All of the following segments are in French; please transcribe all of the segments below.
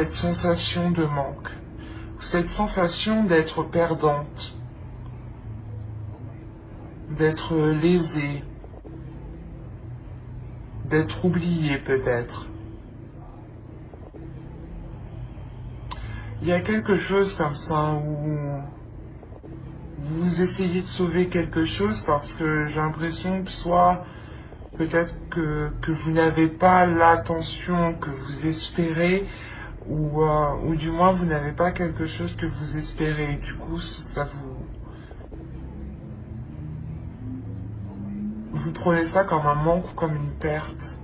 cette sensation de manque, cette sensation d'être perdante, d'être lésée, d'être oubliée peut-être. Il y a quelque chose comme ça où vous essayez de sauver quelque chose parce que j'ai l'impression que soit peut-être que vous n'avez pas l'attention que vous espérez ou du moins vous n'avez pas quelque chose que vous espérez. Du coup, ça vous prenez ça comme un manque ou comme une perte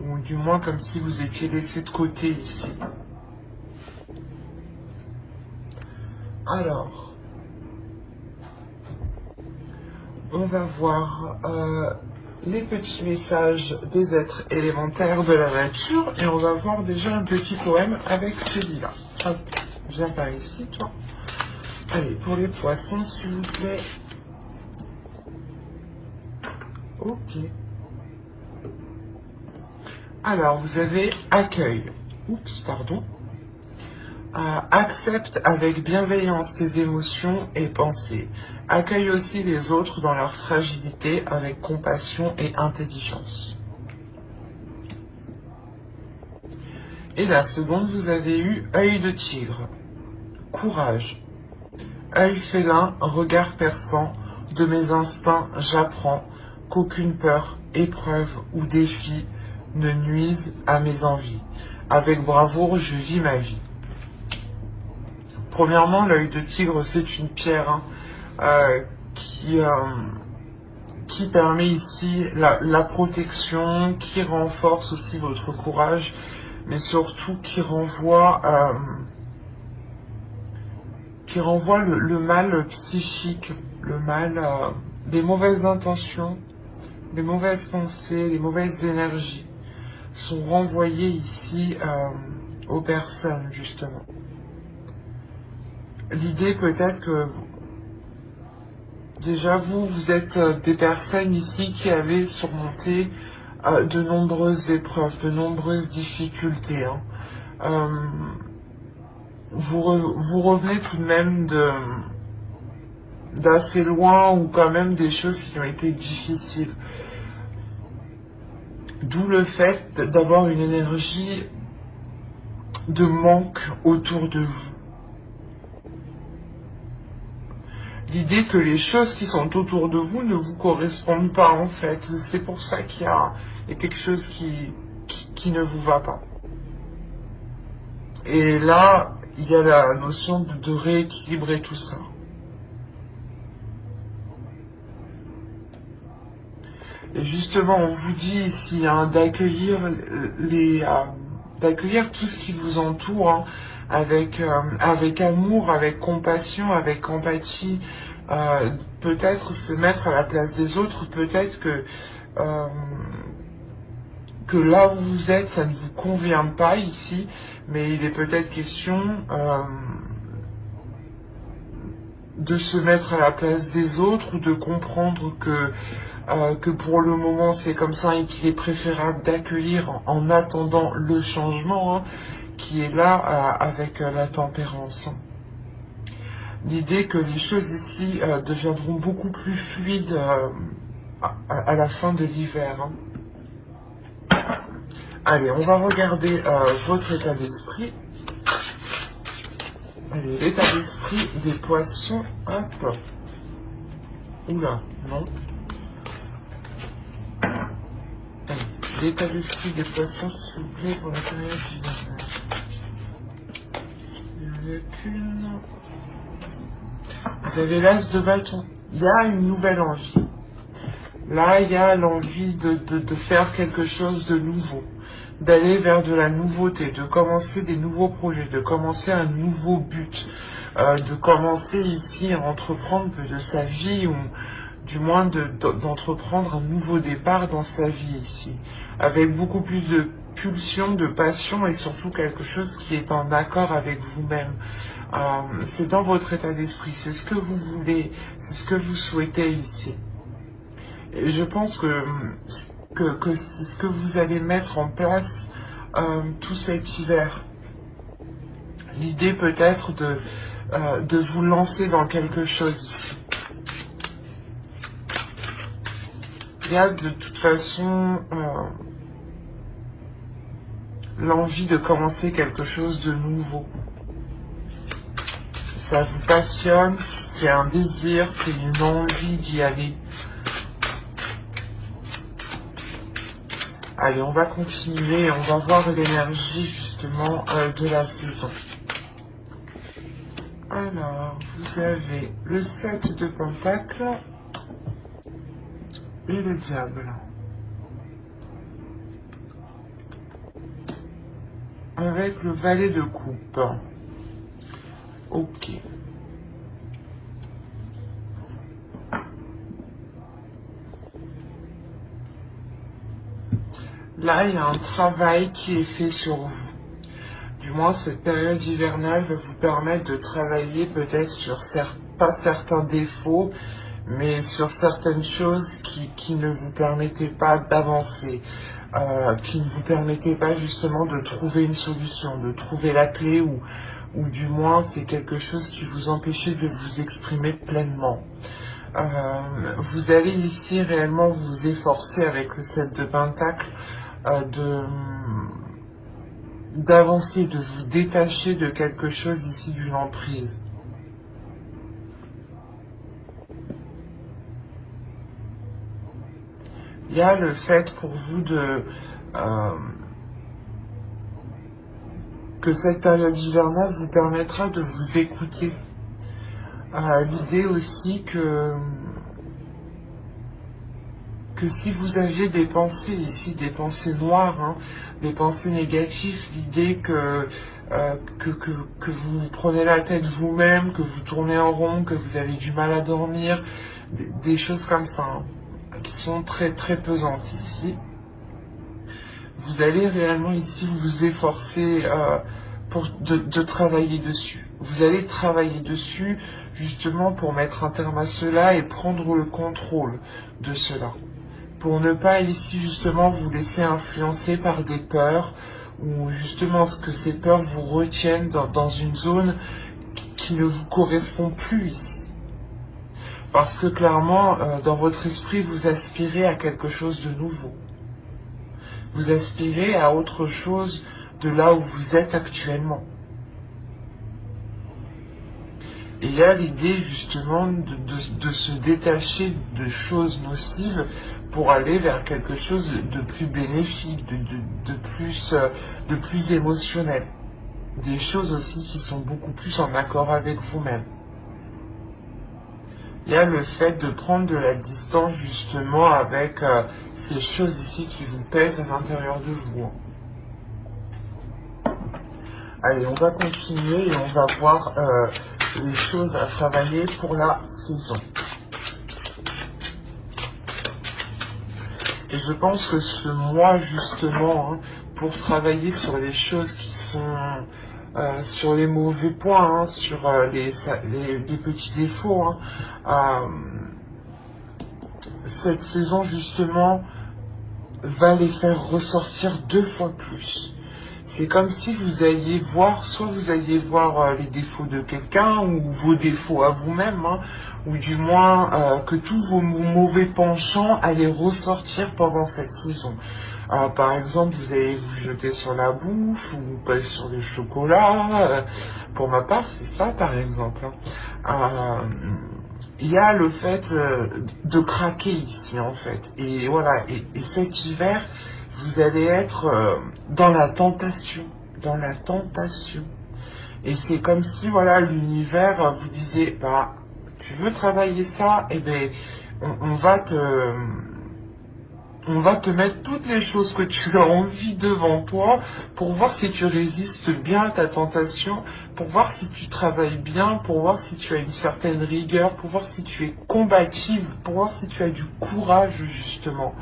ou du moins comme si vous étiez laissé de côté ici. Alors, on va voir les petits messages des êtres élémentaires de la nature et on va voir déjà un petit poème avec celui-là. Hop, viens par ici, toi. Allez, pour les poissons, s'il vous plaît. Ok. Alors, vous avez accueil. Oups, pardon. Accepte avec bienveillance tes émotions et pensées. Accueille aussi les autres dans leur fragilité avec compassion et intelligence. Et la seconde, vous avez eu œil de tigre. Courage. Œil félin, regard perçant, de mes instincts j'apprends qu'aucune peur, épreuve ou défi ne nuise à mes envies. Avec bravoure, je vis ma vie. Premièrement, l'œil de tigre, c'est une pierre qui permet ici la protection, qui renforce aussi votre courage, mais surtout qui renvoie le mal psychique, le mal, les mauvaises intentions, les mauvaises pensées, les mauvaises énergies sont renvoyées ici aux personnes, justement. L'idée peut-être que déjà vous êtes des personnes ici qui avaient surmonté de nombreuses épreuves, de nombreuses difficultés. Vous revenez tout de même d'assez loin ou quand même des choses qui ont été difficiles. D'où le fait d'avoir une énergie de manque autour de vous. L'idée que les choses qui sont autour de vous ne vous correspondent pas en fait. C'est pour ça qu'il y a quelque chose qui ne vous va pas. Et là, il y a la notion de rééquilibrer tout ça. Et justement, on vous dit ici d'accueillir d'accueillir tout ce qui vous entoure avec amour, avec compassion, avec empathie. Peut-être se mettre à la place des autres. Peut-être que là où vous êtes, ça ne vous convient pas ici, mais il est peut-être question de se mettre à la place des autres ou de comprendre que pour le moment c'est comme ça et qu'il est préférable d'accueillir en attendant le changement qui est là avec la tempérance. L'idée que les choses ici deviendront beaucoup plus fluides à la fin de l'hiver. Allez, on va regarder votre état d'esprit. Allez, l'état d'esprit des poissons. Hop. Oula, non. L'état d'esprit des poissons, s'il vous plaît, pour la période hivernale. Il n'y en a qu'une. Vous avez l'as de bâton. Il y a une nouvelle envie. Là, il y a l'envie de faire quelque chose de nouveau, d'aller vers de la nouveauté, de commencer des nouveaux projets, de commencer un nouveau but, de commencer ici à entreprendre de sa vie ou du moins d'entreprendre un nouveau départ dans sa vie ici, avec beaucoup plus de pulsion, de passion et surtout quelque chose qui est en accord avec vous-même. C'est dans votre état d'esprit, c'est ce que vous voulez, c'est ce que vous souhaitez ici. Et je pense que c'est ce que vous allez mettre en place tout cet hiver. l'idée peut-être de vous lancer dans quelque chose ici. Il y a de toute façon l'envie de commencer quelque chose de nouveau. Ça vous passionne, c'est un désir, c'est une envie d'y aller. Allez, on va continuer et on va voir l'énergie justement de la saison. Alors, vous avez le 7 de Pentacles et le diable. Avec le valet de coupe. Ok. Là, il y a un travail qui est fait sur vous. Du moins, cette période hivernale va vous permettre de travailler peut-être sur pas certains défauts, mais sur certaines choses qui ne vous permettaient pas d'avancer, qui ne vous permettaient pas justement de trouver une solution, de trouver la clé, ou du moins c'est quelque chose qui vous empêchait de vous exprimer pleinement. Vous allez ici réellement vous efforcer avec le 7 de Pentacle d'avancer, de vous détacher de quelque chose ici, d'une emprise. Il y a le fait pour vous que cette période hivernale vous permettra de vous écouter. L'idée aussi que si vous aviez des pensées ici, des pensées noires, hein, des pensées négatives, l'idée que vous vous prenez la tête vous-même, que vous tournez en rond, que vous avez du mal à dormir, des choses comme ça, hein, qui sont très très pesantes ici. Vous allez réellement ici vous efforcer de travailler dessus. Vous allez travailler dessus justement pour mettre un terme à cela et prendre le contrôle de cela. Pour ne pas ici justement vous laisser influencer par des peurs, ou justement que ces peurs vous retiennent dans une zone qui ne vous correspond plus ici. Parce que clairement, dans votre esprit, vous aspirez à quelque chose de nouveau. Vous aspirez à autre chose de là où vous êtes actuellement. Et il y a l'idée justement de se détacher de choses nocives pour aller vers quelque chose de plus bénéfique, de plus émotionnel. Des choses aussi qui sont beaucoup plus en accord avec vous-même. Il y a le fait de prendre de la distance justement avec ces choses ici qui vous pèsent à l'intérieur de vous. Allez, on va continuer et on va voir les choses à travailler pour la saison. Et je pense que ce mois justement, hein, pour travailler sur les choses qui sont sur les mauvais points, hein, sur les petits défauts, hein, cette saison justement va les faire ressortir 2 fois plus. C'est comme si vous alliez voir, soit vous alliez voir les défauts de quelqu'un ou vos défauts à vous-même, hein, ou du moins que tous vos mauvais penchants allaient ressortir pendant cette saison. Par exemple, vous allez vous jeter sur la bouffe ou pas sur des chocolats. Pour ma part, c'est ça par exemple. Il y a le fait de craquer ici en fait. Et voilà, et cet hiver, vous allez être dans la tentation, Et c'est comme si, voilà, l'univers vous disait, bah, tu veux travailler ça, eh ben, on va te mettre toutes les choses que tu as envie devant toi pour voir si tu résistes bien à ta tentation, pour voir si tu travailles bien, pour voir si tu as une certaine rigueur, pour voir si tu es combative, pour voir si tu as du courage justement.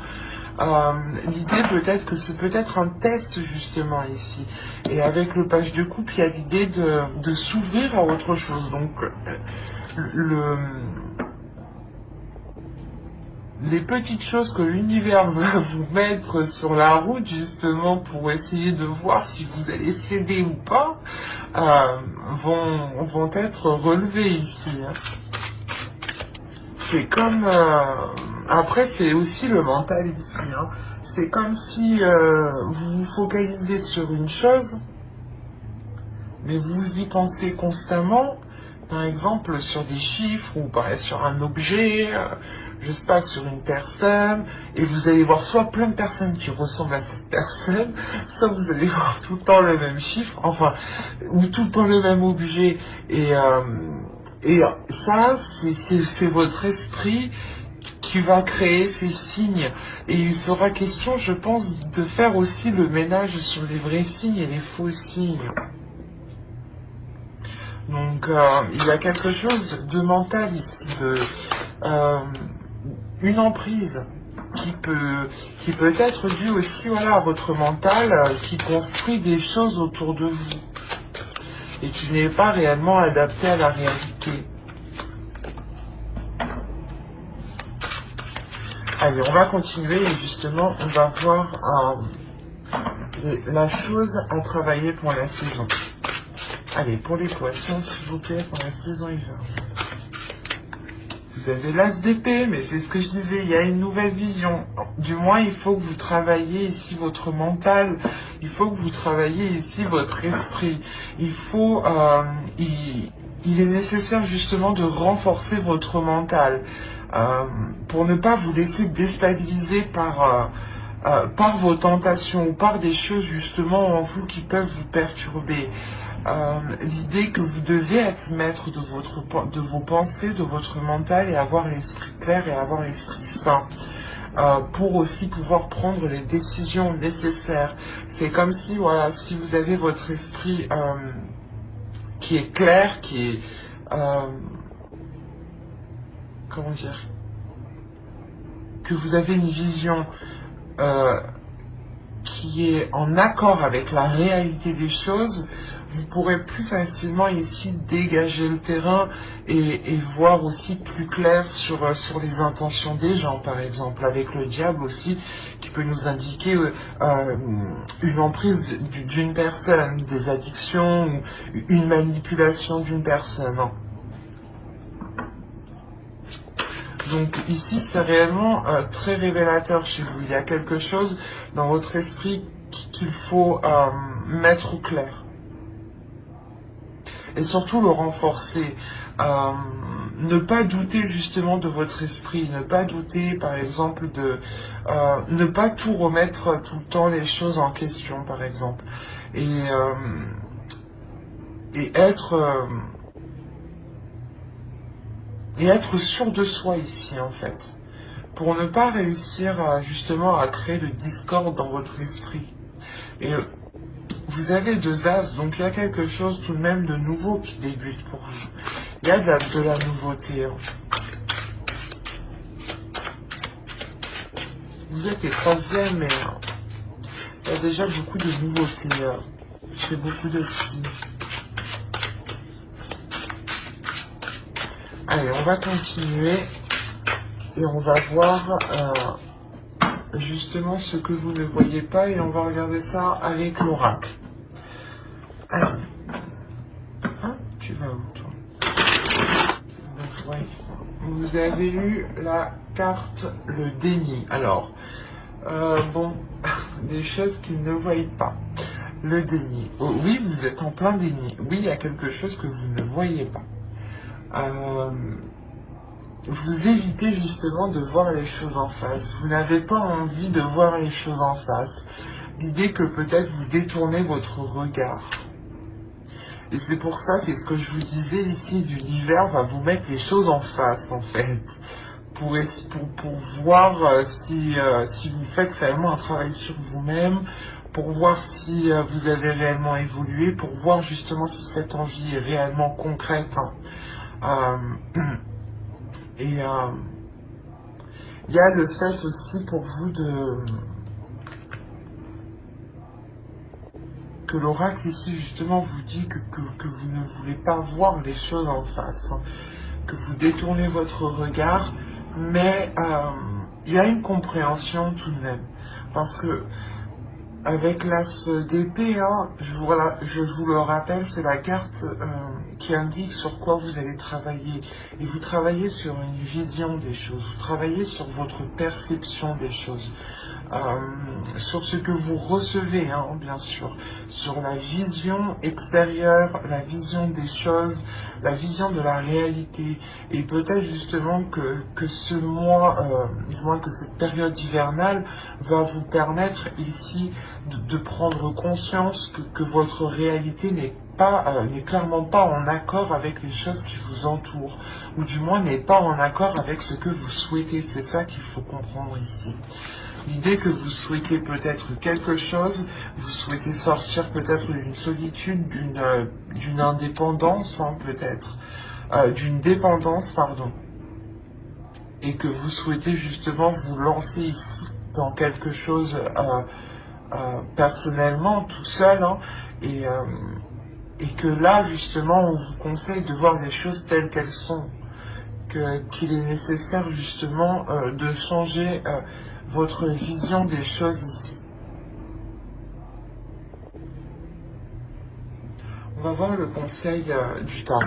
L'idée peut-être que c'est peut-être un test justement ici. Et avec le page de coupe, il y a l'idée de s'ouvrir à autre chose. Donc les petites choses que l'univers va vous mettre sur la route justement pour essayer de voir si vous allez céder ou pas, vont être relevés ici. Hein. C'est comme... après, c'est aussi le mental ici. Hein. C'est comme si vous vous focalisez sur une chose, mais vous y pensez constamment, par exemple sur des chiffres ou sur un objet, je sais pas, sur une personne, et vous allez voir soit plein de personnes qui ressemblent à cette personne, soit vous allez voir tout le temps le même chiffre, enfin, ou tout le temps le même objet, et ça, c'est votre esprit qui va créer ces signes. Et il sera question, je pense, de faire aussi le ménage sur les vrais signes et les faux signes. Donc, il y a quelque chose de mental ici, une emprise qui peut être due aussi, voilà, à votre mental qui construit des choses autour de vous et qui n'est pas réellement adapté à la réalité. Allez, on va continuer et justement, on va voir la chose à travailler pour la saison. Allez, pour les poissons, s'il vous plaît, pour la saison hiver. Vous avez l'as d'épée, mais c'est ce que je disais, il y a une nouvelle vision. Du moins, il faut que vous travailliez ici votre mental, il faut que vous travailliez ici votre esprit. Il faut, il est nécessaire justement de renforcer votre mental pour ne pas vous laisser déstabiliser par vos tentations ou par des choses justement en vous qui peuvent vous perturber. L'idée que vous devez être maître de vos pensées, de votre mental et avoir l'esprit clair et avoir l'esprit sain pour aussi pouvoir prendre les décisions nécessaires. C'est comme si, voilà, si vous avez votre esprit qui est clair, qui est... comment dire, que vous avez une vision qui est en accord avec la réalité des choses, vous pourrez plus facilement ici dégager le terrain et voir aussi plus clair sur les intentions des gens, par exemple, avec le diable aussi, qui peut nous indiquer une emprise d'une personne, des addictions, ou une manipulation d'une personne. Hein. Donc ici, c'est réellement très révélateur chez vous. Il y a quelque chose dans votre esprit qu'il faut mettre au clair. Et surtout le renforcer. Ne pas douter justement de votre esprit. Ne pas douter, par exemple, ne pas tout remettre tout le temps les choses en question, par exemple. Et être... et être sûr de soi ici, en fait, pour ne pas réussir justement à créer de discorde dans votre esprit. Et vous avez 2 as, donc il y a quelque chose tout de même de nouveau qui débute pour vous. Il y a de la nouveauté. Hein. Vous êtes les 3e, mais il y a déjà beaucoup de nouveautés. C'est beaucoup de signes. Allez, on va continuer et on va voir justement ce que vous ne voyez pas et on va regarder ça avec l'oracle. Alors, hein, tu vas où toi? Donc, ouais. Vous avez eu la carte le déni. Alors, bon, des choses qu'ils ne voient pas. Le déni. Oh, oui, vous êtes en plein déni. Oui, il y a quelque chose que vous ne voyez pas. Vous évitez justement de voir les choses en face. Vous n'avez pas envie de voir les choses en face. L'idée que peut-être vous détournez votre regard. Et c'est pour ça, c'est ce que je vous disais ici, l'univers va vous mettre les choses en face, en fait. Pour voir si vous faites réellement un travail sur vous-même, pour voir si vous avez réellement évolué, pour voir justement si cette envie est réellement concrète. Hein. Et il y a le fait aussi pour vous que l'oracle ici justement vous dit que vous ne voulez pas voir les choses en face, hein, que vous détournez votre regard, mais il y a une compréhension tout de même, parce que avec l'as d'épée, hein, je vous le rappelle, c'est la carte qui indique sur quoi vous allez travailler. Et vous travaillez sur une vision des choses, vous travaillez sur votre perception des choses, sur ce que vous recevez, hein, bien sûr, sur la vision extérieure, la vision des choses, la vision de la réalité. Et peut-être justement que ce mois, du moins que cette période hivernale va vous permettre ici de prendre conscience que votre réalité n'est clairement pas en accord avec les choses qui vous entourent, ou du moins n'est pas en accord avec ce que vous souhaitez. C'est ça qu'il faut comprendre ici. L'idée que vous souhaitez peut-être quelque chose, vous souhaitez sortir peut-être d'une solitude, d'une indépendance, hein, peut-être, d'une dépendance, pardon, et que vous souhaitez justement vous lancer ici dans quelque chose personnellement, tout seul, hein, et que là, justement, on vous conseille de voir les choses telles qu'elles sont, qu'il est nécessaire justement de changer votre vision des choses ici. On va voir le conseil du tarot.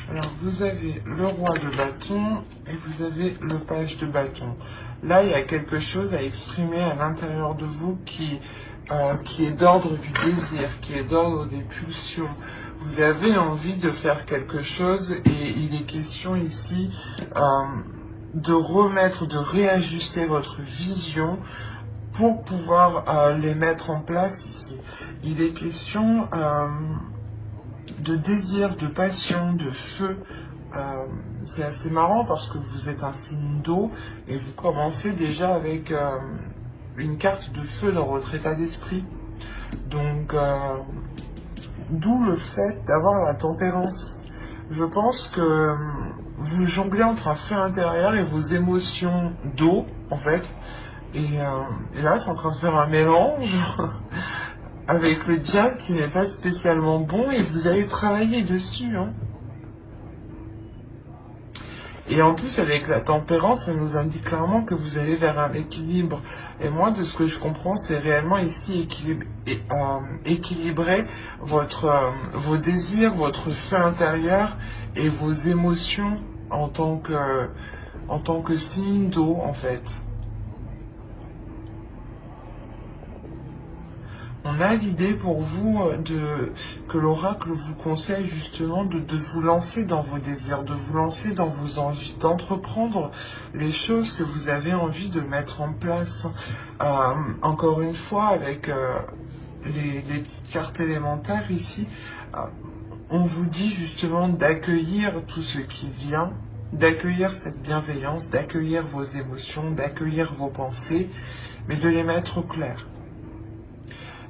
Alors, vous avez le roi de bâton et vous avez le page de bâton. Là, il y a quelque chose à exprimer à l'intérieur de vous qui est d'ordre du désir, qui est d'ordre des pulsions. Vous avez envie de faire quelque chose et il est question ici de remettre, de réajuster votre vision pour pouvoir les mettre en place ici. Il est question de désir, de passion, de feu. C'est assez marrant parce que vous êtes un signe d'eau et vous commencez déjà avec une carte de feu dans votre état d'esprit. Donc, d'où le fait d'avoir la tempérance. Je pense que vous jonglez entre un feu intérieur et vos émotions d'eau, en fait. Et là, c'est en train de faire un mélange avec le diable qui n'est pas spécialement bon et vous allez travailler dessus, hein. Et en plus, avec la tempérance, ça nous indique clairement que vous allez vers un équilibre. Et moi, de ce que je comprends, c'est réellement ici équilibrer vos désirs, votre feu intérieur et vos émotions en tant que signe d'eau, en fait. On a l'idée pour vous que l'oracle vous conseille justement de vous lancer dans vos désirs, de vous lancer dans vos envies, d'entreprendre les choses que vous avez envie de mettre en place. Encore une fois, avec les petites cartes élémentaires ici, on vous dit justement d'accueillir tout ce qui vient, d'accueillir cette bienveillance, d'accueillir vos émotions, d'accueillir vos pensées, mais de les mettre au clair.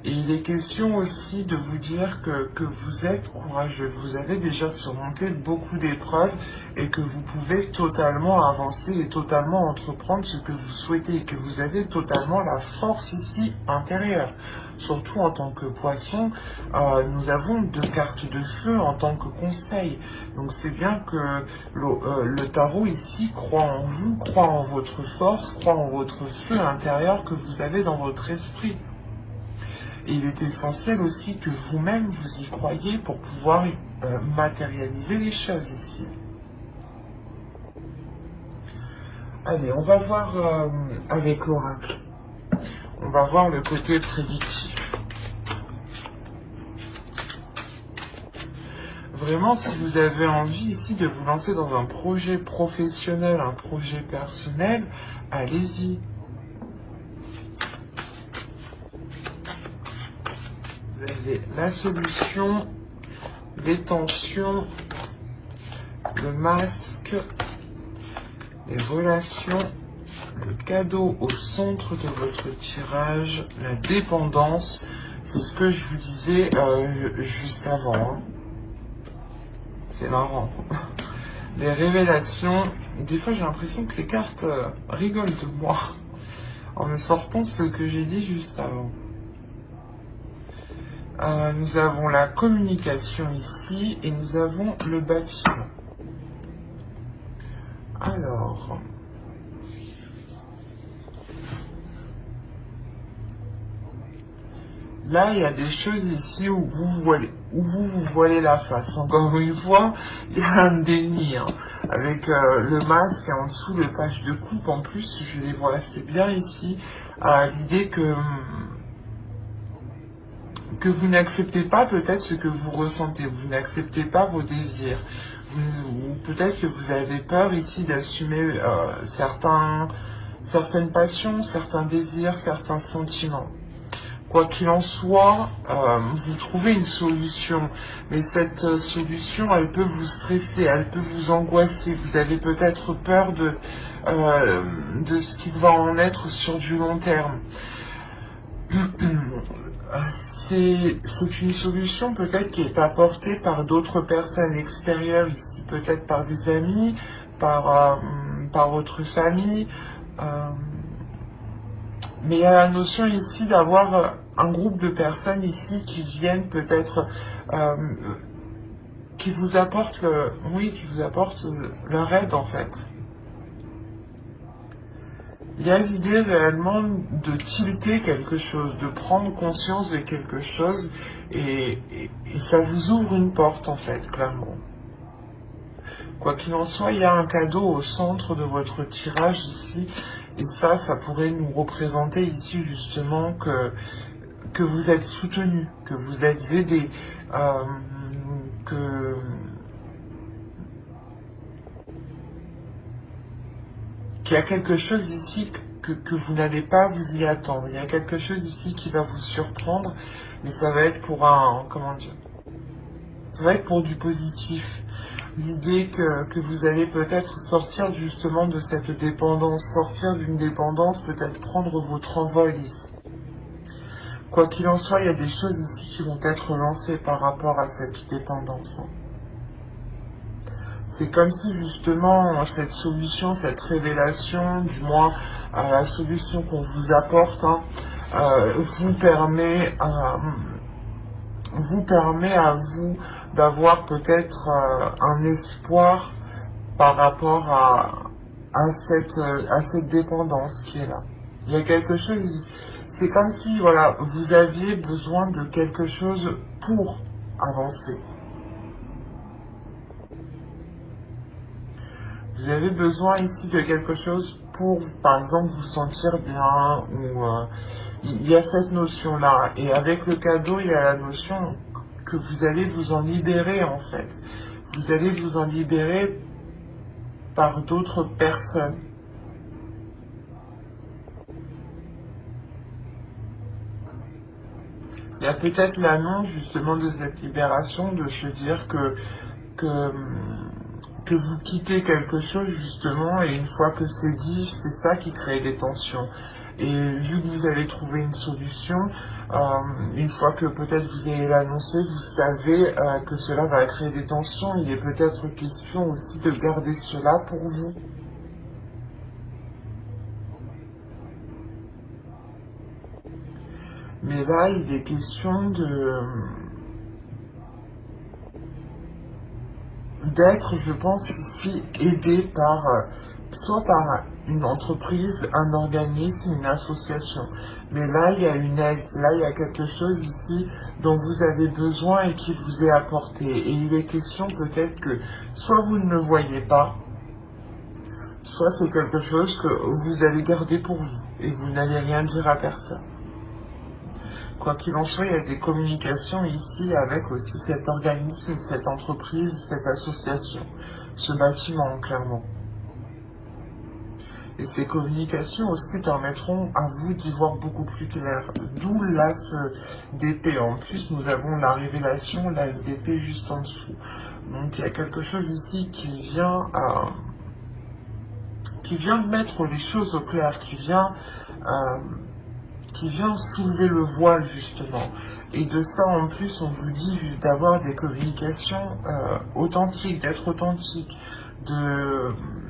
Et il est question aussi de vous dire que vous êtes courageux, vous avez déjà surmonté beaucoup d'épreuves et que vous pouvez totalement avancer et totalement entreprendre ce que vous souhaitez et que vous avez totalement la force ici intérieure. Surtout en tant que poisson, nous avons 2 cartes de feu en tant que conseil. Donc c'est bien que le tarot ici croit en vous, croit en votre force, croit en votre feu intérieur que vous avez dans votre esprit. Et il est essentiel aussi que vous-même vous y croyez pour pouvoir matérialiser les choses ici. Allez, on va voir avec l'oracle. On va voir le côté prédictif. Vraiment, si vous avez envie ici de vous lancer dans un projet professionnel, un projet personnel, allez-y. Vous avez la solution, les tensions, le masque, les relations, le cadeau au centre de votre tirage, la dépendance. C'est ce que je vous disais juste avant. Hein. C'est marrant. Les révélations. Des fois, j'ai l'impression que les cartes rigolent de moi en me sortant ce que j'ai dit juste avant. Nous avons la communication ici et nous avons le bâtiment. Alors, Là, il y a des choses ici où vous voilez la face. Encore une fois, il y a un déni, hein, avec le masque et en dessous le page de coupe. En plus, je les vois assez bien ici. L'idée que vous n'acceptez pas peut-être ce que vous ressentez, vous n'acceptez pas vos désirs, ou peut-être que vous avez peur ici d'assumer certaines passions, certains désirs, certains sentiments. Quoi qu'il en soit, vous trouvez une solution, mais cette solution, elle peut vous stresser, elle peut vous angoisser. Vous avez peut-être peur de ce qui va en être sur du long terme. C'est une solution peut-être qui est apportée par d'autres personnes extérieures ici, peut-être par des amis, par votre famille. Mais il y a la notion ici d'avoir un groupe de personnes ici qui viennent peut-être, qui vous apportent leur aide en fait. Il y a l'idée réellement de tilter quelque chose, de prendre conscience de quelque chose et ça vous ouvre une porte en fait, clairement. Quoi qu'il en soit, il y a un cadeau au centre de votre tirage ici et ça pourrait nous représenter ici justement que vous êtes soutenu, que vous êtes aidé, qu'il y a quelque chose ici que vous n'allez pas vous y attendre. Il y a quelque chose ici qui va vous surprendre, mais ça va être pour ça va être pour du positif. L'idée que vous allez peut-être sortir justement de cette dépendance, sortir d'une dépendance, peut-être prendre votre envol ici. Quoi qu'il en soit, il y a des choses ici qui vont être lancées par rapport à cette dépendance. C'est comme si justement cette solution, cette révélation, du moins la solution qu'on vous apporte, vous permet à vous d'avoir peut-être un espoir par rapport à cette dépendance qui est là. Il y a quelque chose, c'est comme si voilà, vous aviez besoin de quelque chose pour avancer. Vous avez besoin ici de quelque chose pour, par exemple, vous sentir bien, ou il y a cette notion-là. Et avec le cadeau, il y a la notion que vous allez vous en libérer, en fait. Vous allez vous en libérer par d'autres personnes. Il y a peut-être l'annonce, justement, de cette libération, de se dire que vous quittez quelque chose justement et une fois que c'est dit, c'est ça qui crée des tensions. Et vu que vous allez trouver une solution, une fois que peut-être vous allez l'annoncer, vous savez que cela va créer des tensions. Il est peut-être question aussi de garder cela pour vous. Mais là, il est question d'être, je pense, ici aidé par soit par une entreprise, un organisme, une association. Mais là, il y a une aide, là, il y a quelque chose ici dont vous avez besoin et qui vous est apporté. Et il est question peut-être que soit vous ne le voyez pas, soit c'est quelque chose que vous allez garder pour vous et vous n'allez rien dire à personne. Quoi qu'il en soit, il y a des communications ici avec aussi cet organisme, cette entreprise, cette association, ce bâtiment, clairement. Et ces communications aussi permettront à vous d'y voir beaucoup plus clair. D'où l'as d'épée. En plus, nous avons la révélation, l'as d'épée juste en dessous. Donc il y a quelque chose ici qui vient mettre les choses au clair, qui vient soulever le voile justement. Et de ça en plus on vous dit d'avoir des communications authentiques, d'être authentique,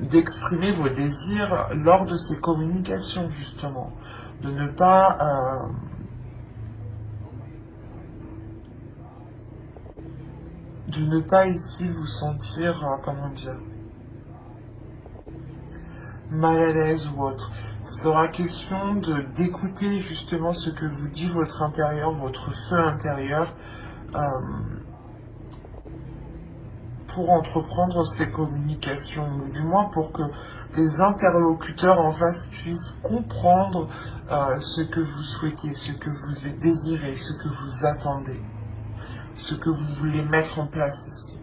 d'exprimer vos désirs lors de ces communications justement, de ne pas ici vous sentir comment dire, mal à l'aise ou autre. Il sera question d'écouter justement ce que vous dit votre intérieur, votre feu intérieur, pour entreprendre ces communications, ou du moins pour que les interlocuteurs en face puissent comprendre ce que vous souhaitez, ce que vous désirez, ce que vous attendez, ce que vous voulez mettre en place ici.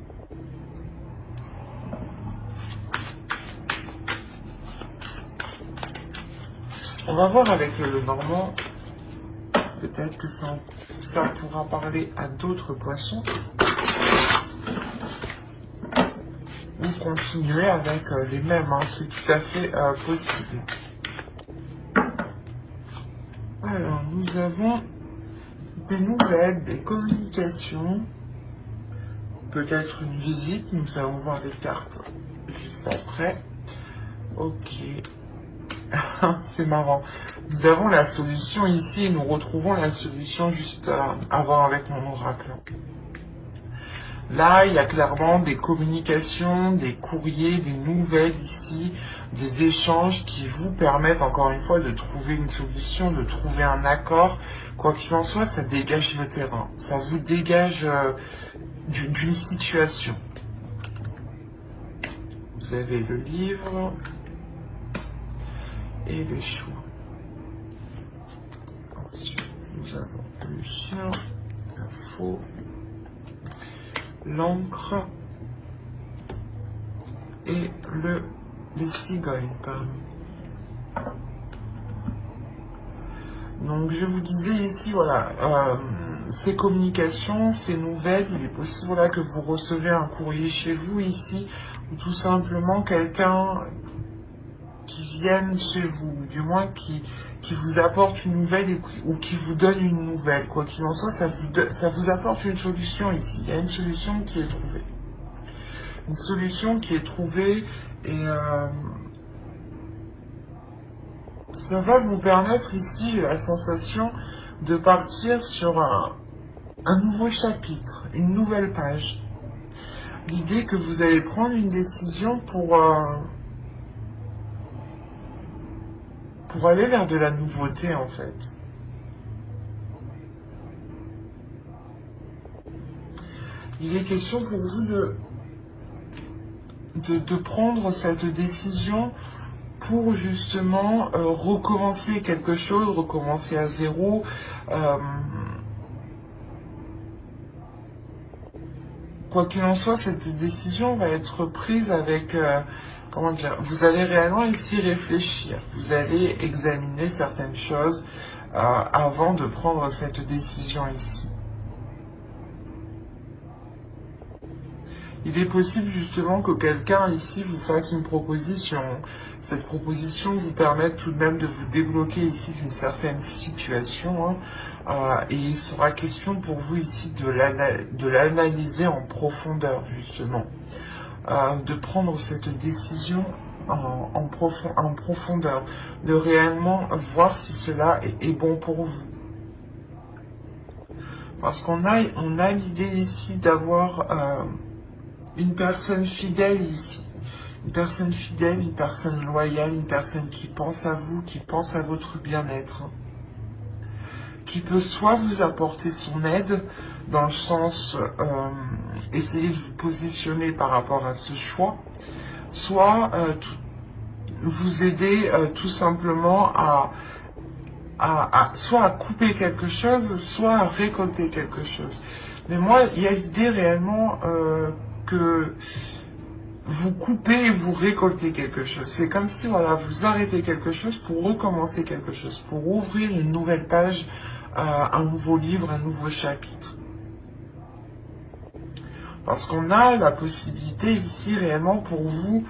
On va voir avec le Normand, peut-être que ça pourra parler à d'autres poissons. Ou continuer avec les mêmes, hein, c'est tout à fait possible. Alors, nous avons des nouvelles, des communications, peut-être une visite, nous allons voir les cartes juste après. Ok. C'est marrant. Nous avons la solution ici et nous retrouvons la solution juste avant avec mon oracle. Là, il y a clairement des communications, des courriers, des nouvelles ici, des échanges qui vous permettent encore une fois de trouver une solution, de trouver un accord. Quoi qu'il en soit, ça dégage le terrain. Ça vous dégage d'une situation. Vous avez le livre et le choix. Ensuite, nous avons le chien, le faux, l'encre et les cigognes, pardon. Donc je vous disais ici, voilà, ces communications, ces nouvelles, il est possible voilà, que vous recevez un courrier chez vous ici, ou tout simplement quelqu'un qui vienne chez vous, ou du moins qui vous apporte une nouvelle ou qui vous donne une nouvelle. Quoi qu'il en soit, ça vous apporte une solution ici. Il y a une solution qui est trouvée. Une solution qui est trouvée et ça va vous permettre ici la sensation de partir sur un nouveau chapitre, une nouvelle page. L'idée que vous allez prendre une décision pour aller vers de la nouveauté en fait. Il est question pour vous de prendre cette décision pour justement recommencer quelque chose, recommencer à zéro. Quoi qu'il en soit, cette décision va être prise avec... comment dire, vous allez réellement ici réfléchir, vous allez examiner certaines choses avant de prendre cette décision ici. Il est possible justement que quelqu'un ici vous fasse une proposition. Cette proposition vous permette tout de même de vous débloquer ici d'une certaine situation. Hein, et il sera question pour vous ici de l'analyser en profondeur justement. De prendre cette décision en profondeur, de réellement voir si cela est bon pour vous. Parce qu'on a l'idée ici d'avoir une personne fidèle ici. Une personne fidèle, une personne loyale, une personne qui pense à vous, qui pense à votre bien-être. Qui peut soit vous apporter son aide, dans le sens essayer de vous positionner par rapport à ce choix, soit vous aider tout simplement soit à couper quelque chose, soit à récolter quelque chose. Mais moi, il y a l'idée réellement que vous coupez et vous récoltez quelque chose. C'est comme si voilà, vous arrêtez quelque chose pour recommencer quelque chose, pour ouvrir une nouvelle page, un nouveau livre, un nouveau chapitre. Parce qu'on a la possibilité ici réellement pour vous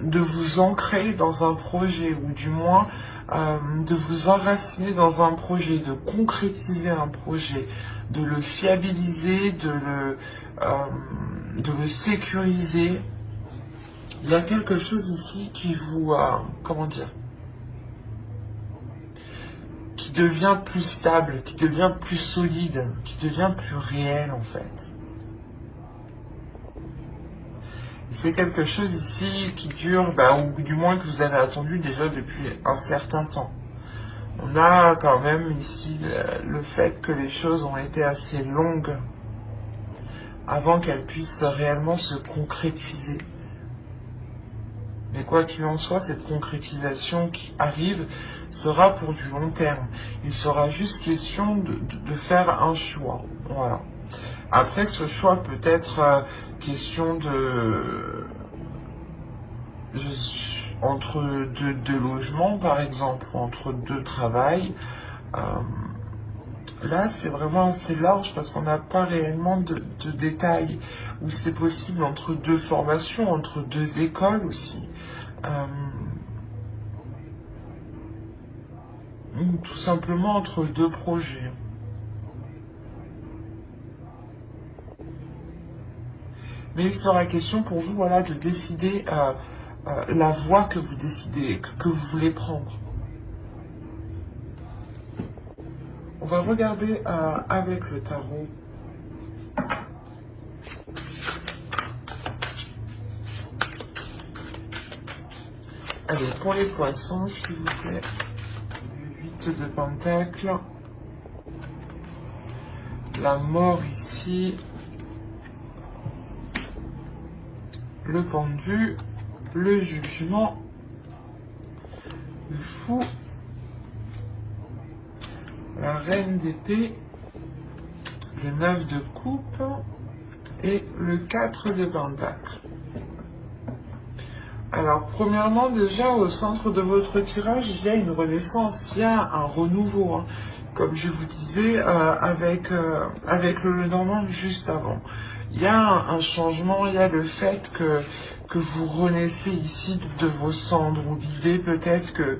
de vous ancrer dans un projet, ou du moins de vous enraciner dans un projet, de concrétiser un projet, de le fiabiliser, de le sécuriser. Il y a quelque chose ici qui vous, comment dire, qui devient plus stable, qui devient plus solide, qui devient plus réel en fait. C'est quelque chose ici qui dure, ou du moins que vous avez attendu déjà depuis un certain temps. On a quand même ici le fait que les choses ont été assez longues avant qu'elles puissent réellement se concrétiser. Mais quoi qu'il en soit, cette concrétisation qui arrive sera pour du long terme. Il sera juste question de faire un choix. Voilà. Après, ce choix peut être question entre deux logements, par exemple, ou entre deux travails. Là, c'est vraiment assez large parce qu'on n'a pas réellement de détails. Ou c'est possible entre deux formations, entre deux écoles aussi. Ou tout simplement entre deux projets. Mais il sera question pour vous, voilà, de décider la voie que vous décidez, que vous voulez prendre. On va regarder avec le tarot. Allez, pour les poissons, s'il vous plaît. Le 8 de Pentacle. La mort ici. Le pendu. Le jugement. Le fou. La reine d'épée. Le 9 de coupe. Et le 4 de Pentacle. Alors, premièrement, déjà, au centre de votre tirage, il y a une renaissance, il y a un renouveau. Hein. Comme je vous disais avec le Lenormand juste avant. Il y a un changement, il y a le fait que vous renaissez ici de vos cendres, ou l'idée peut-être que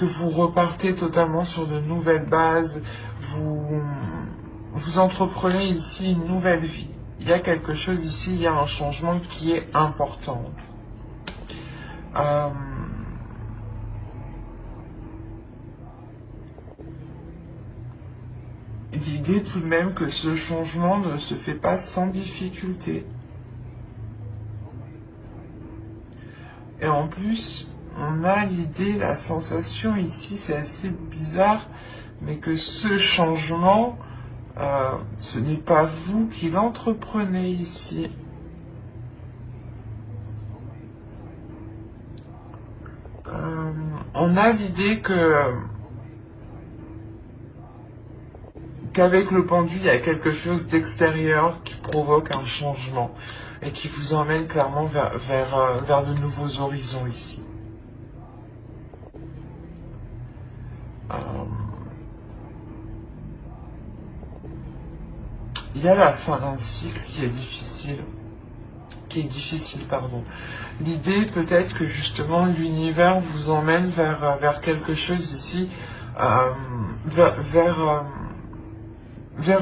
vous repartez totalement sur de nouvelles bases, vous entreprenez ici une nouvelle vie. Il y a quelque chose ici, il y a un changement qui est important. L'idée tout de même que ce changement ne se fait pas sans difficulté. Et en plus, on a l'idée, la sensation ici, c'est assez bizarre, mais que ce changement, ce n'est pas vous qui l'entreprenez ici. On a l'idée qu'avec le pendu, il y a quelque chose d'extérieur qui provoque un changement et qui vous emmène clairement vers de nouveaux horizons ici. Il y a la fin d'un cycle qui est difficile. L'idée peut-être que justement l'univers vous emmène vers quelque chose ici, vers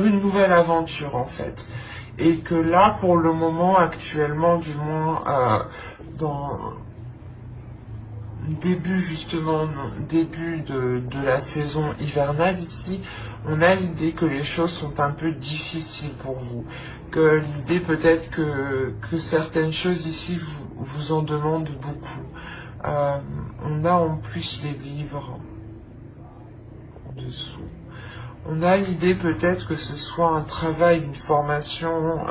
une nouvelle aventure en fait. Et que là pour le moment actuellement du moins dans début de la saison hivernale ici, on a l'idée que les choses sont un peu difficiles pour vous. Que l'idée peut-être que certaines choses ici vous en demandent beaucoup. On a en plus les livres en dessous. On a l'idée peut-être que ce soit un travail, une formation,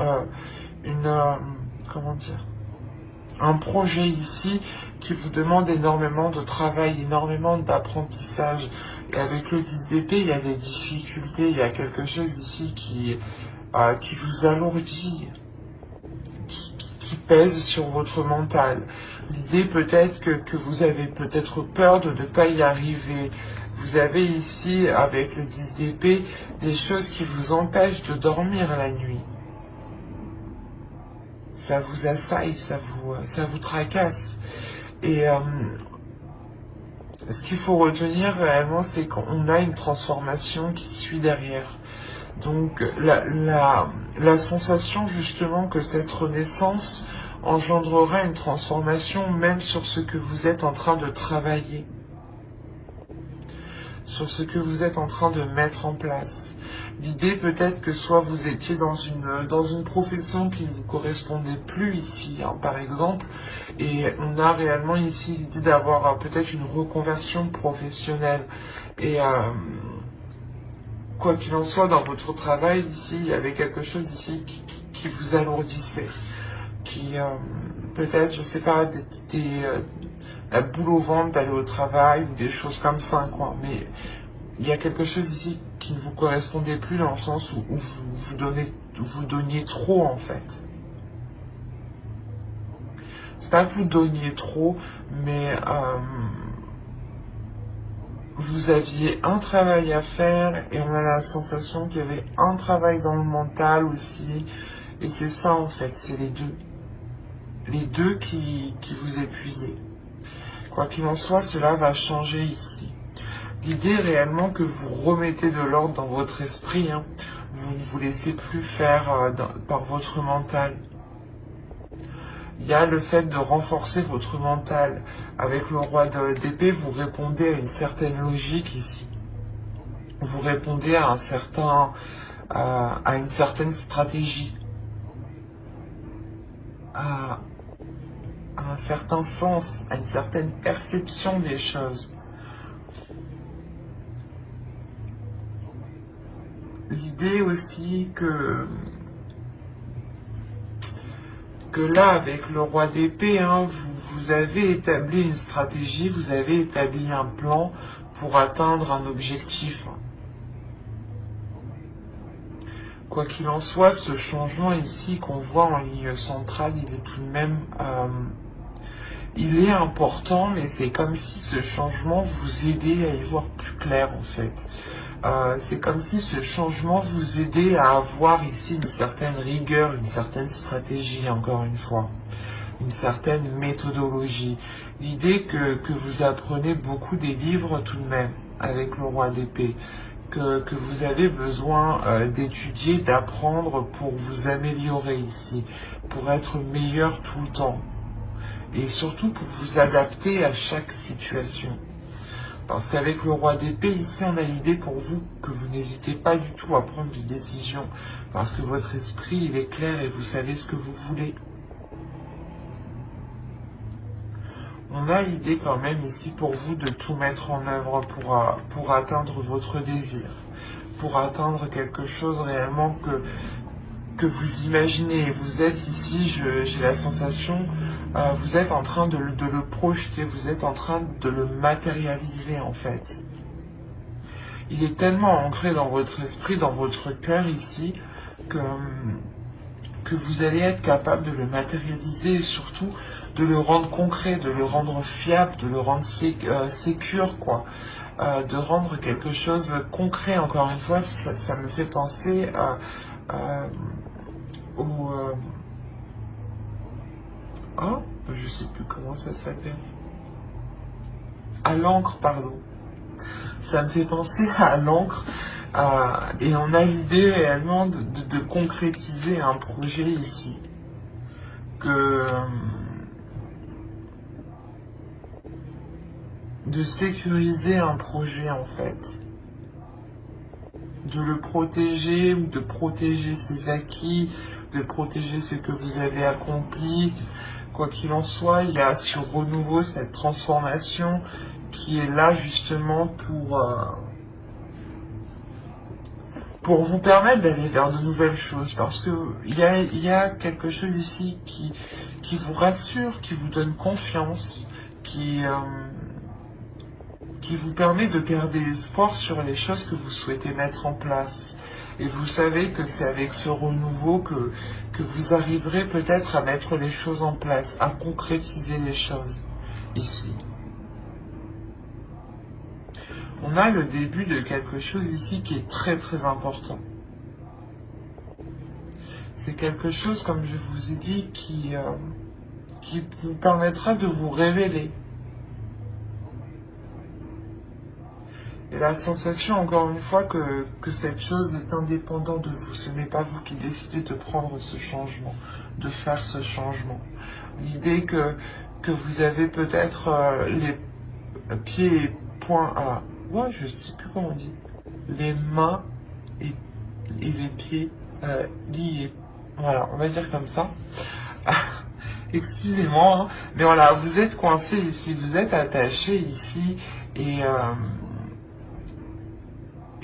un projet ici qui vous demande énormément de travail, énormément d'apprentissage. Et avec le 10 d'épée, il y a des difficultés, il y a quelque chose ici qui vous alourdit, qui pèse sur votre mental. L'idée peut-être que vous avez peut-être peur de ne pas y arriver. Vous avez ici, avec le 10 d'épée, des choses qui vous empêchent de dormir la nuit. Ça vous assaille, ça vous tracasse. Et ce qu'il faut retenir réellement, c'est qu'on a une transformation qui suit derrière. Donc la sensation justement que cette renaissance engendrera une transformation même sur ce que vous êtes en train de travailler. sur ce que vous êtes en train de mettre en place. L'idée peut-être que soit vous étiez dans une profession qui ne vous correspondait plus ici, hein, par exemple, et on a réellement ici l'idée d'avoir peut-être une reconversion professionnelle. Et quoi qu'il en soit, dans votre travail ici, il y avait quelque chose ici qui vous alourdissait, qui peut-être, je sais pas, la boule au ventre d'aller au travail ou des choses comme ça, quoi. Mais il y a quelque chose ici qui ne vous correspondait plus dans le sens où vous donniez trop en fait. C'est pas que vous donniez trop, mais vous aviez un travail à faire et on a la sensation qu'il y avait un travail dans le mental aussi. Et c'est ça en fait, c'est les deux. Les deux qui vous épuisaient. Quoi qu'il en soit, cela va changer ici. L'idée est réellement que vous remettez de l'ordre dans votre esprit. Hein. Vous ne vous laissez plus faire par votre mental. Il y a le fait de renforcer votre mental. Avec le roi d'épée, vous répondez à une certaine logique ici. Vous répondez à une certaine stratégie. À un certain sens, à une certaine perception des choses. L'idée aussi que là, avec le roi d'épée, hein, vous avez établi une stratégie, vous avez établi un plan pour atteindre un objectif. Quoi qu'il en soit, ce changement ici qu'on voit en ligne centrale, il est tout de même... il est important, mais c'est comme si ce changement vous aidait à y voir plus clair en fait. C'est comme si ce changement vous aidait à avoir ici une certaine rigueur, une certaine stratégie, encore une fois, une certaine méthodologie. L'idée que vous apprenez beaucoup des livres tout de même, avec le roi d'épée, que vous avez besoin d'étudier, d'apprendre pour vous améliorer ici, pour être meilleur tout le temps. Et surtout pour vous adapter à chaque situation. Parce qu'avec le roi d'épée, ici, on a l'idée pour vous que vous n'hésitez pas du tout à prendre des décisions. Parce que votre esprit, il est clair et vous savez ce que vous voulez. On a l'idée quand même ici pour vous de tout mettre en œuvre pour atteindre votre désir. Pour atteindre quelque chose réellement que vous imaginez. Vous êtes ici, j'ai la sensation, vous êtes en train de le projeter, vous êtes en train de le matérialiser en fait. Il est tellement ancré dans votre esprit, dans votre cœur ici, que vous allez être capable de le matérialiser et surtout de le rendre concret, de le rendre fiable, de le rendre sécure, quoi. De rendre quelque chose concret, encore une fois, ça me fait penser je sais plus comment ça s'appelle. À l'encre, pardon. Ça me fait penser à l'encre. Et on a l'idée réellement de concrétiser un projet ici. De sécuriser un projet en fait. De le protéger ou de protéger ses acquis, de protéger ce que vous avez accompli. Quoi qu'il en soit, il y a ce renouveau, cette transformation qui est là justement pour vous permettre d'aller vers de nouvelles choses. Parce que il y a quelque chose ici qui vous rassure, qui vous donne confiance, qui vous permet de garder espoir sur les choses que vous souhaitez mettre en place. Et vous savez que c'est avec ce renouveau que vous arriverez peut-être à mettre les choses en place, à concrétiser les choses ici. On a le début de quelque chose ici qui est très très important. C'est quelque chose, comme je vous ai dit, qui vous permettra de vous révéler. Et la sensation, encore une fois, que cette chose est indépendante de vous. Ce n'est pas vous qui décidez de prendre ce changement, de faire ce changement. L'idée que vous avez peut-être les pieds et poings ouais, je sais plus comment on dit, les mains et les pieds liés. Voilà, on va dire comme ça. Excusez-moi, hein, mais voilà, vous êtes coincé ici, vous êtes attaché ici, et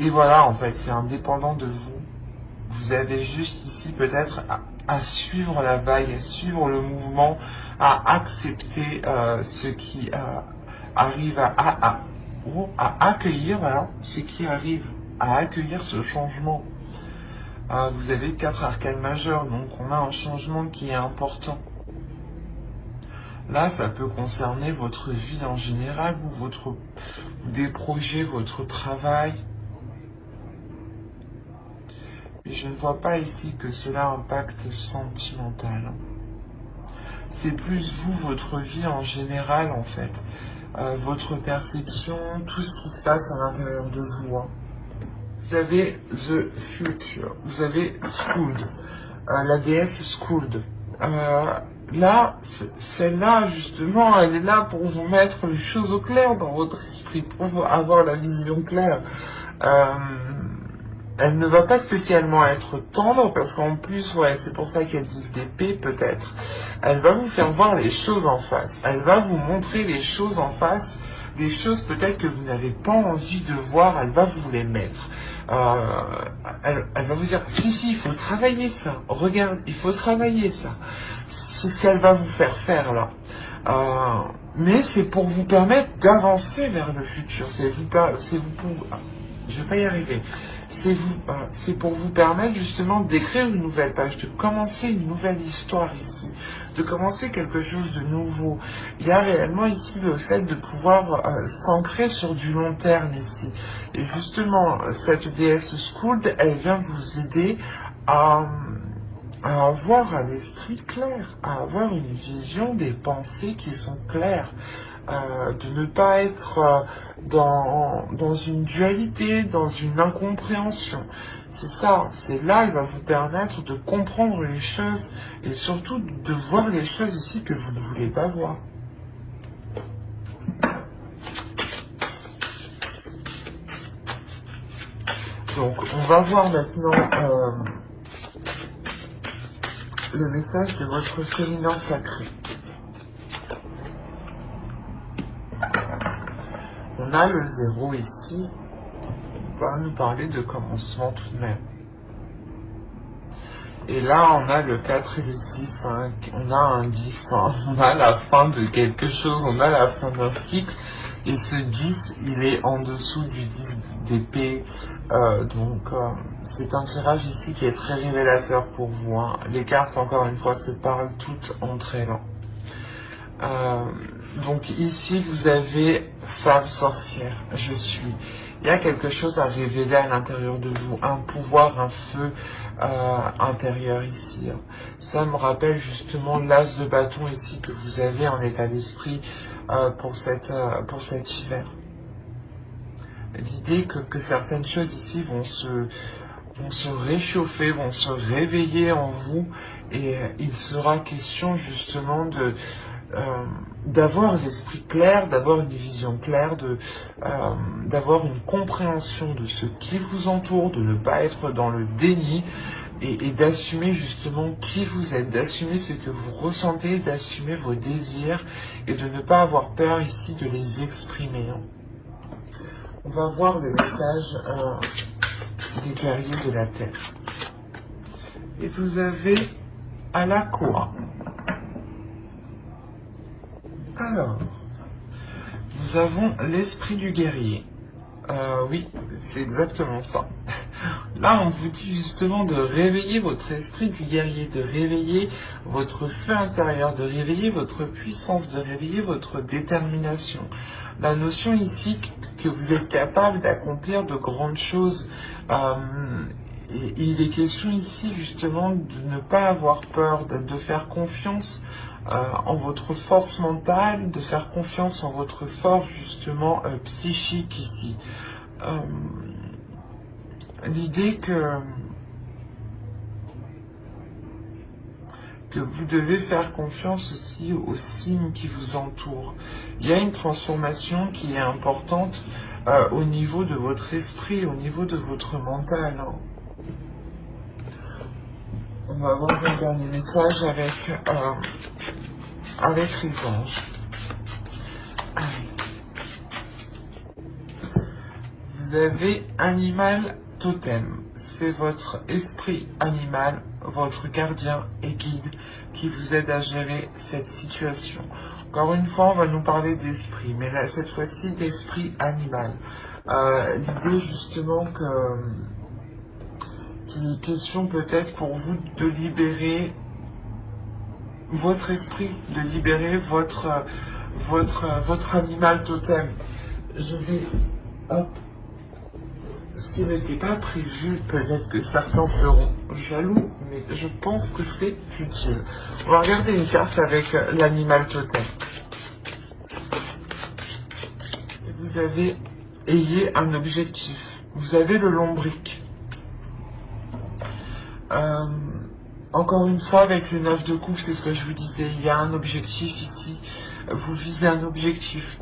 voilà, en fait, c'est indépendant de vous. Vous avez juste ici peut-être à suivre la vague, à suivre le mouvement, à accepter ce qui arrive à accueillir, voilà, ce qui arrive, à accueillir ce changement. Vous avez 4 arcanes majeurs, donc on a un changement qui est important. Là, ça peut concerner votre vie en général, ou des projets, votre travail. Mais je ne vois pas ici que cela impacte sentimental. C'est plus vous, votre vie en général, en fait. Votre perception, tout ce qui se passe à l'intérieur de vous. Hein. Vous avez The Future, vous avez Skuld, la déesse Skuld. Là, celle-là, justement, elle est là pour vous mettre les choses au clair dans votre esprit, pour avoir la vision claire. Elle ne va pas spécialement être tendre, parce qu'en plus, ouais, c'est pour ça qu'elle dit d'épée, peut-être. Elle va vous faire voir les choses en face. Elle va vous montrer les choses en face, des choses peut-être que vous n'avez pas envie de voir, elle va vous les mettre. Elle va vous dire, si, il faut travailler ça. Regarde, il faut travailler ça. C'est ce qu'elle va vous faire là. Mais c'est pour vous permettre d'avancer vers le futur. Je vais pas y arriver. C'est pour vous permettre justement d'écrire une nouvelle page, de commencer une nouvelle histoire ici, de commencer quelque chose de nouveau. Il y a réellement ici le fait de pouvoir s'ancrer sur du long terme ici. Et justement, cette déesse Skuld, elle vient vous aider à avoir un esprit clair, à avoir une vision des pensées qui sont claires. De ne pas être dans une dualité, dans une incompréhension. C'est ça, c'est là, elle va vous permettre de comprendre les choses et surtout de voir les choses ici que vous ne voulez pas voir. Donc, on va voir maintenant le message de votre féminin sacré. On a le 0 ici, on va nous parler de commencement tout de même. Et là, on a le 4 et le 6, hein, on a un 10, hein, on a la fin de quelque chose, on a la fin d'un cycle, et ce 10, il est en dessous du 10 d'épée, donc c'est un tirage ici qui est très révélateur pour vous. Hein. Les cartes, encore une fois, se parlent toutes entre elles. Donc ici, vous avez femme sorcière, je suis. Il y a quelque chose à révéler à l'intérieur de vous, un pouvoir, un feu intérieur ici. Ça me rappelle justement l'as de bâton ici que vous avez en état d'esprit pour cet hiver. L'idée que certaines choses ici vont se réchauffer, vont se réveiller en vous, et il sera question justement d'avoir l'esprit clair, d'avoir une vision claire, d'avoir une compréhension de ce qui vous entoure, de ne pas être dans le déni, et d'assumer justement qui vous êtes, d'assumer ce que vous ressentez, d'assumer vos désirs, et de ne pas avoir peur ici de les exprimer. On va voir le message des guerriers de la Terre. Et vous avez Alakoa. Alors, nous avons l'esprit du guerrier. Oui, c'est exactement ça. Là, on vous dit justement de réveiller votre esprit du guerrier, de réveiller votre feu intérieur, de réveiller votre puissance, de réveiller votre détermination. La notion ici que vous êtes capable d'accomplir de grandes choses. Et il est question ici justement de ne pas avoir peur, de faire confiance en votre force mentale, de faire confiance en votre force justement psychique ici. L'idée que vous devez faire confiance aussi aux signes qui vous entourent. Il y a une transformation qui est importante au niveau de votre esprit, au niveau de votre mental. Hein. On va voir un dernier message avec les anges. Vous avez animal totem. C'est votre esprit animal, votre gardien et guide qui vous aide à gérer cette situation. Encore une fois, on va nous parler d'esprit, mais là, cette fois-ci d'esprit animal. L'idée justement qu'il est question peut-être pour vous de libérer votre esprit, de libérer votre animal totem. Je vais... Hop. Ce n'était pas prévu, peut-être que certains seront jaloux, mais je pense que c'est utile. On va regarder une carte avec l'animal totem. Vous ayez un objectif. Vous avez le lombric. Encore une fois, avec le 9 de coupe, c'est ce que je vous disais, il y a un objectif ici. Vous visez un objectif.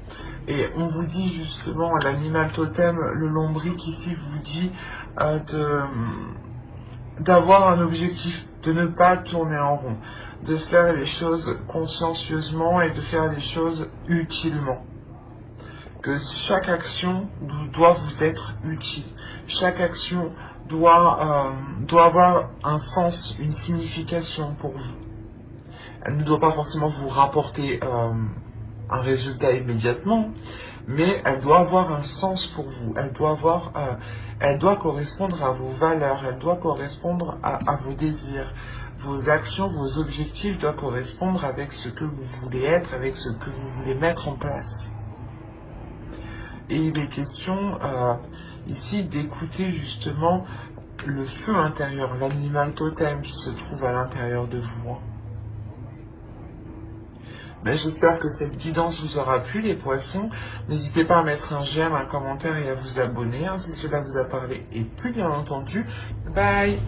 Et on vous dit justement, l'animal totem, le lombric ici vous dit d'avoir un objectif, de ne pas tourner en rond, de faire les choses consciencieusement et de faire les choses utilement. Que chaque action doit vous être utile. Chaque action doit avoir un sens, une signification pour vous. Elle ne doit pas forcément vous rapporter un résultat immédiatement, mais elle doit avoir un sens pour vous. Elle doit correspondre à vos valeurs, elle doit correspondre à vos désirs. Vos actions, vos objectifs doivent correspondre avec ce que vous voulez être, avec ce que vous voulez mettre en place. Et il est question ici d'écouter justement le feu intérieur, l'animal totem qui se trouve à l'intérieur de vous. Mais j'espère que cette guidance vous aura plu, les poissons. N'hésitez pas à mettre un j'aime, un commentaire et à vous abonner si cela vous a parlé. Et plus bien entendu, bye!